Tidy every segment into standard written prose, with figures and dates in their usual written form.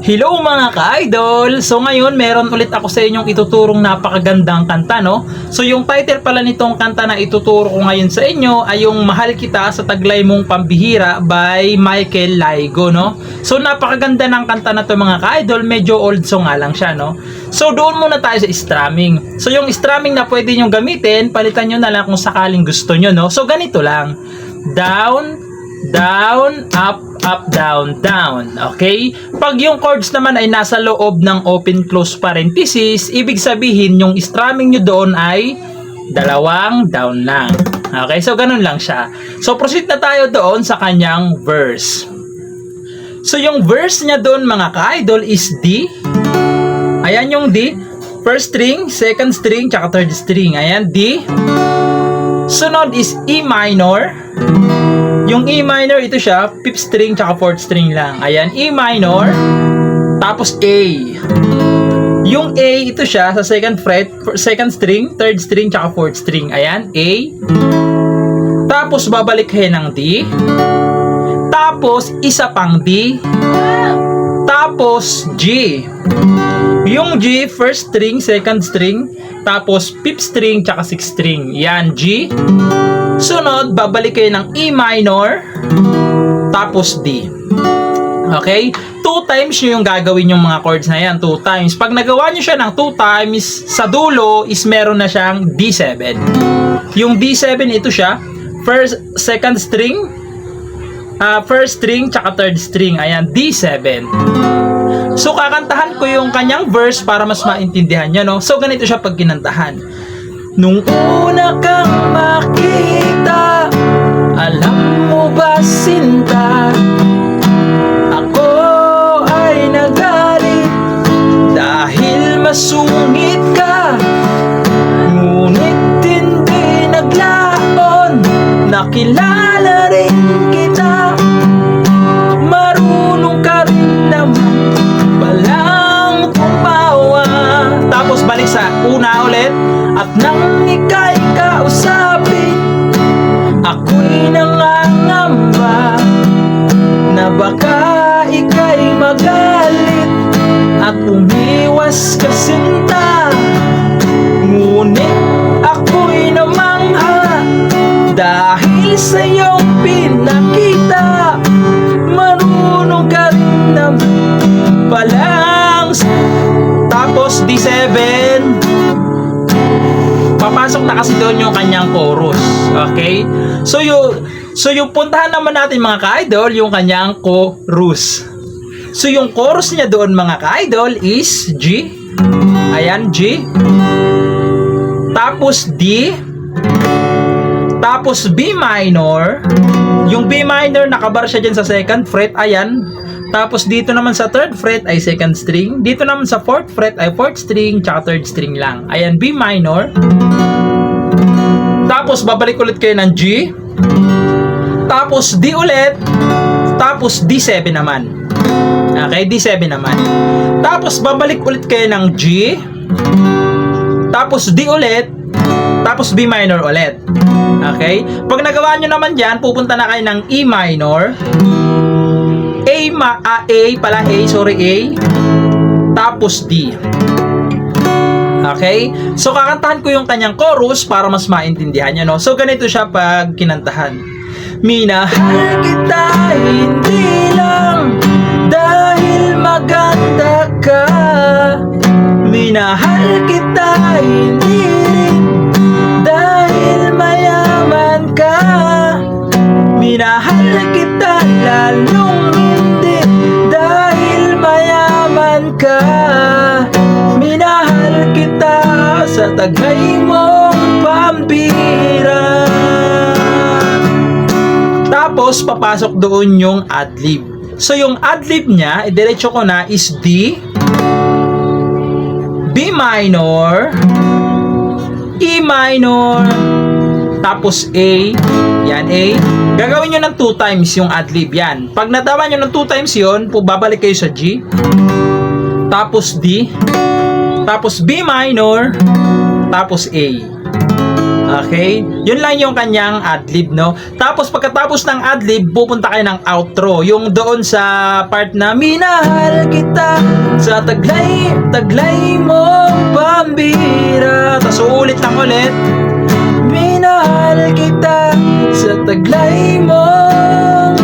Hello mga ka-idol! So ngayon meron ulit ako sa inyong ituturong napakagandang kanta, no? So yung title pala nitong kanta na ituturo ko ngayon sa inyo ay yung Mahal Kita sa Taglay Mong Pambihira by Michael Laigo, no? So napakaganda ng kanta na to mga ka-idol, medyo old song nga lang siya, no? So doon muna tayo sa strumming. So yung strumming na pwede nyo gamitin, palitan nyo na lang kung sakaling gusto nyo, no? So ganito lang. Down, down, up, up, down, down. Okay? Pag yung chords naman ay nasa loob ng open-close parenthesis, ibig sabihin yung strumming nyo doon ay dalawang down lang. Okay? So, ganun lang siya. So, proceed na tayo doon sa kanyang verse. So, yung verse niya doon mga ka-idol is D. Ayan yung D. First string, second string, tsaka third string. Ayan, D. Sunod is E minor. Yung E minor, ito siya, 5th string tsaka 4th string lang. Ayan, E minor. Tapos A. Yung A, ito siya sa second fret, second string, third string tsaka 4th string. Ayan, A. Tapos babalik kayo ng D. Tapos isa pang D. Tapos G. Yung G, first string, second string, tapos 5th string tsaka 6th string. Yan, G. Sunod, babalik kayo ng E minor, tapos D. Okay? 2 times nyo yung gagawin yung mga chords na yan. 2 times. Pag nagawa nyo siya ng 2 times, sa dulo is meron na siyang D7. Yung D7, ito siya, first, second string, first string, tsaka third string. Ayan, D7. So, kakantahan ko yung kanyang verse para mas maintindihan nyo, no? So, ganito siya pag kinantahan. Nung una kang makita, alam mo ba sinta, ako ay nagalit dahil masungit ka. Ngunit hindi naglaon, nakilala rin kita. Marunong ka rin naman palang tumawa. Tapos balik sa una ulit. At nang ika'y kausapin, ako'y nangangamba na baka ika'y magalit at umiwas ka sinta. Ngunit ako'y namangha dahil sa iyong pinakita. Marunong ka rin naman palang. Tapos D7, papasok na kasi doon yung kanyang chorus. Okay? So yung puntahan naman natin mga ka-idol, yung kanyang chorus. So yung chorus niya doon mga ka-idol is G. Ayan, G. Tapos D. Tapos B minor. Yung B minor, nakabar siya dyan sa second fret. Ayan. Tapos dito naman sa third fret ay second string. Dito naman sa fourth fret ay fourth string tsaka third string lang. Ayan, B minor. Tapos babalik ulit kayo ng G. Tapos D ulit. Tapos D7 naman. Okay, D7 naman. Tapos babalik ulit kayo ng G. Tapos D ulit. Tapos B minor ulit. Okay? Pag nagawa nyo naman yan, pupunta na kayo ng E minor. A. Tapos D. Okay? So, kakantahan ko yung kanyang chorus para mas maintindihan nyo, no? So, ganito siya pag kinantahan. Minahal kita hindi lang dahil maganda ka. Minahal kita hindi rin dahil mayaman ka. Minahal kita lalong hindi dahil mayaman ka. Minahal kita sa taglay mong pambihira. Tapos papasok doon yung adlib. So yung adlib niya, idiretso ko na is D, B minor, E minor, tapos A. Yan, A. Gagawin nyo ng 2 times yung adlib yan. Pag natawa nyo ng 2 times yun, babalik kayo sa G. Tapos D. Tapos B minor. Tapos A. Okay? Yun lang yung kanyang adlib, no? Tapos pagkatapos ng adlib, pupunta kayo ng outro. Yung doon sa part na minahal kita kita sa taglay mong pambihira. Tapos ulit lang ulit. Minahal kita sa taglay mong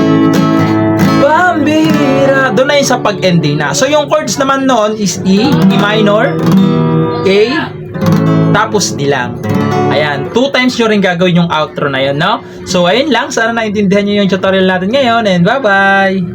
pambihira. Doon na yun sa pag-ending na. So yung chords naman noon is E minor, A, tapos D lang. Ayan, 2 times nyo rin gagawin yung outro na yun, no? So ayun lang, sana naintindihan nyo yung tutorial natin ngayon, and bye-bye!